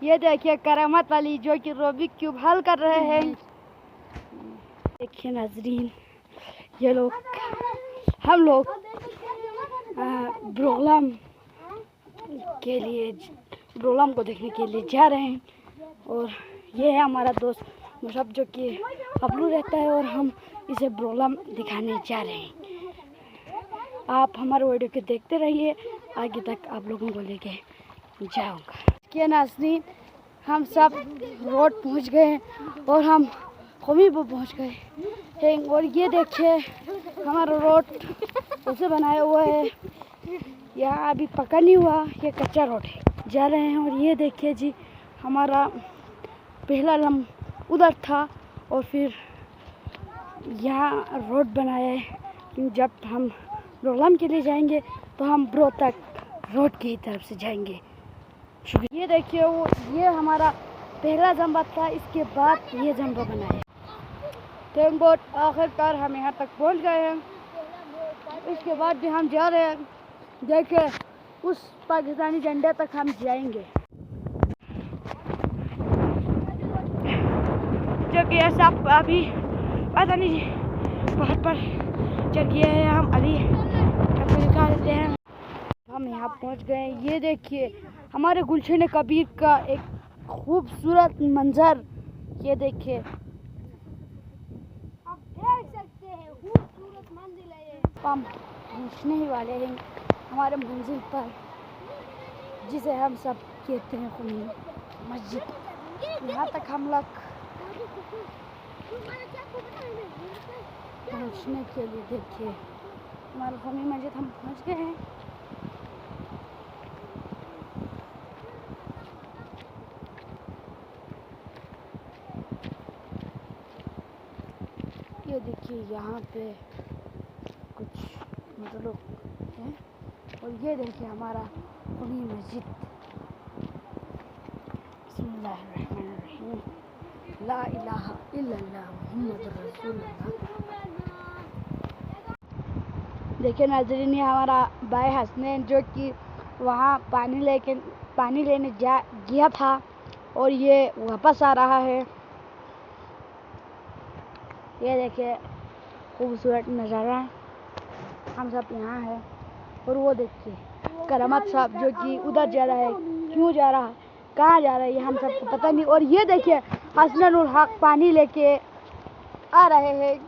ये देखिए करामत वाली जो कि रूबिक क्यूब हल कर रहे हैं। देखिए नाजरीन, ये लोग हम लोग ब्रोलम को देखने के लिए जा रहे हैं। और ये है हमारा दोस्त मुशब जो कि बबलू रहता है और हम इसे ब्रोलम दिखाने जा रहे हैं। आप हमारे वीडियो के देखते रहिए, आगे तक आप लोगों को लेके जाऊंगा। क्या नाज़रीन, हम सब रोड पहुंच गए हैं और हम कौमी पर पहुंच गए हैं। और ये देखिए हमारा रोड उसे बनाया हुआ है, यहाँ अभी पक्का नहीं हुआ, ये कच्चा रोड है। जा रहे हैं और ये देखिए जी हमारा पहला लम उधर था और फिर यहाँ रोड बनाया है। जब हम ब्रोलम के लिए जाएंगे तो हम ब्रो तक रोड की तरफ से जाएंगे। शुक्रिया। ये देखिए ये हमारा पहला जंबा था, इसके बाद ये जंबा बनाया। थैंक गॉड आखिरकार हम यहाँ तक पहुँच गए हैं। इसके बाद भी हम जा रहे हैं, देखिए उस पाकिस्तानी झंडे तक हम जाएंगे। जो कि ऐसा अभी पता नहीं बहुत पर चल गया है, हम अभी आपको दिखा देते हैं। हम यहाँ पहुँच गए। ये देखिए हमारे गुलशन कबीर का एक खूबसूरत मंजर, ये देखिए आप देख सकते हैं, खूबसूरत मंजिल है ये। हम पहुँचने ही वाले हैं हमारे मंजिल पर, जिसे हम सब कहते हैं कौमी मस्जिद। यहाँ तक हम लोग पहुँचने के लिए देखिए हमारा कौमी मस्जिद हम पहुँच गए हैं। ये देखिए यहाँ पे कुछ मतलब हैं और ये देखिए हमारा कौमी मस्जिद। बिस्मिल्लाहिर्रहमानिर्रहीम, ला इलाहा इल्लल्लाह मुहम्मदुर रसूलुल्लाह। देखिए नाज़रीन, ये हमारा भाई हसनैन जो कि वहाँ पानी लेने गया था और ये वापस आ रहा है। ये देखिए खूबसूरत नज़ारा, हम सब यहाँ हैं। और वो देखिए करामत साहब जो कि उधर जा रहा है, क्यों जा रहा है, कहाँ जा रहा है, ये हम सबको पता नहीं। और ये देखिए हसनैन उल हक पानी लेके आ रहे हैं।